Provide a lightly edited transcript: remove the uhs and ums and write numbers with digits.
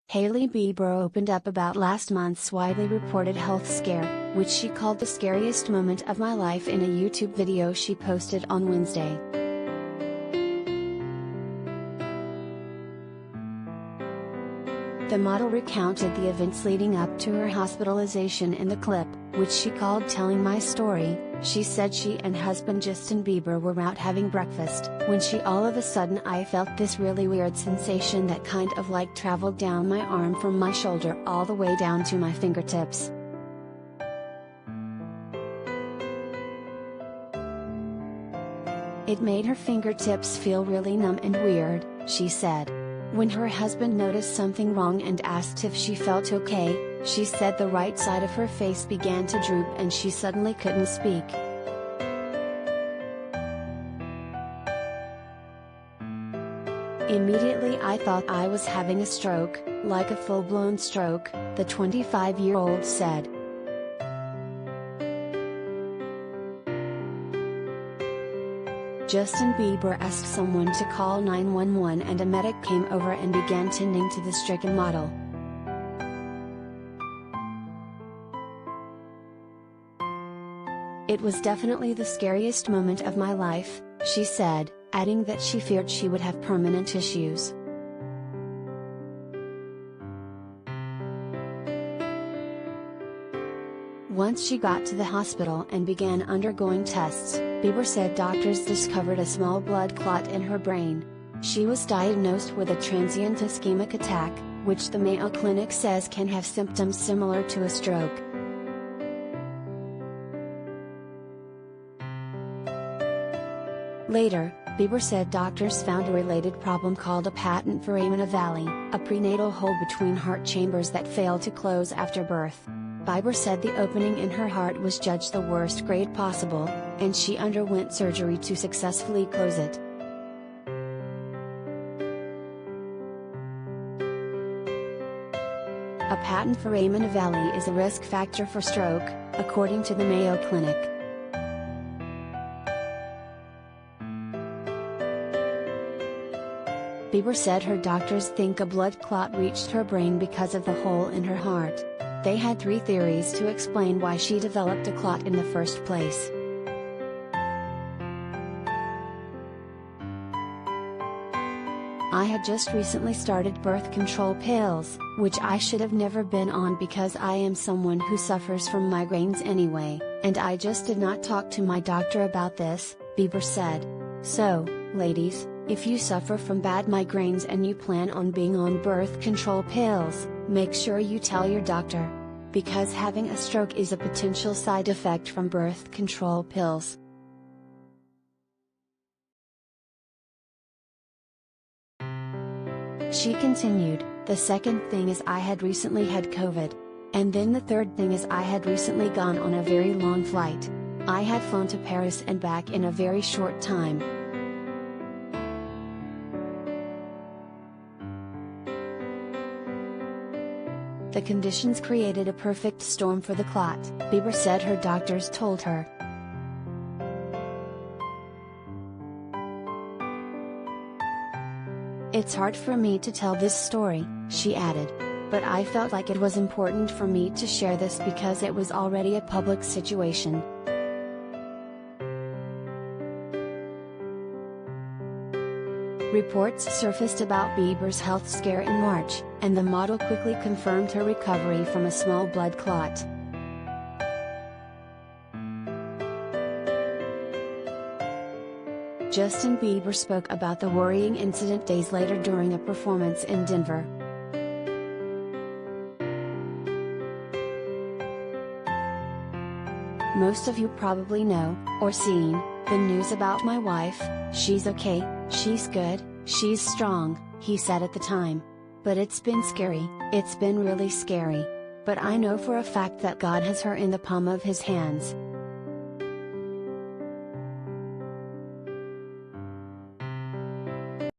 Hailey Bieber opened up about last month's widely reported health scare, which she called the scariest moment of my life in a YouTube video she posted on Wednesday. The model recounted the events leading up to her hospitalization in the clip, which she called "Telling My Story." She said she and husband Justin Bieber were out having breakfast, when all of a sudden I felt this really weird sensation that kind of like traveled down my arm from my shoulder all the way down to my fingertips. It made her fingertips feel really numb and weird, she said. When her husband noticed something wrong and asked if she felt okay, she said the right side of her face began to droop and she suddenly couldn't speak. Immediately I thought I was having a stroke, like a full-blown stroke, the 25-year-old said. Justin Bieber asked someone to call 911 and a medic came over and began tending to the stricken model. It was definitely the scariest moment of my life, she said, adding that she feared she would have permanent issues. Once she got to the hospital and began undergoing tests, Bieber said doctors discovered a small blood clot in her brain. She was diagnosed with a transient ischemic attack, which the Mayo Clinic says can have symptoms similar to a stroke. Later, Bieber said doctors found a related problem called a patent foramen ovale, a prenatal hole between heart chambers that failed to close after birth. Bieber said the opening in her heart was judged the worst grade possible, and she underwent surgery to successfully close it. A patent foramen ovale is a risk factor for stroke, according to the Mayo Clinic. Bieber said her doctors think a blood clot reached her brain because of the hole in her heart. They had 3 theories to explain why she developed a clot in the first place. I had just recently started birth control pills, which I should have never been on because I am someone who suffers from migraines anyway, and I just did not talk to my doctor about this, Bieber said. So, ladies, if you suffer from bad migraines and you plan on being on birth control pills, make sure you tell your doctor. Because having a stroke is a potential side effect from birth control pills. She continued, the second thing is I had recently had COVID. And then the third thing is I had recently gone on a very long flight. I had flown to Paris and back in a very short time. The conditions created a perfect storm for the clot, Bieber said her doctors told her. It's hard for me to tell this story, she added. But I felt like it was important for me to share this because it was already a public situation. Reports surfaced about Bieber's health scare in March, and the model quickly confirmed her recovery from a small blood clot. Justin Bieber spoke about the worrying incident days later during a performance in Denver. Most of you probably know, or seen, the news about my wife. She's okay, she's good, she's strong, he said at the time. But it's been scary, it's been really scary. But I know for a fact that God has her in the palm of his hands.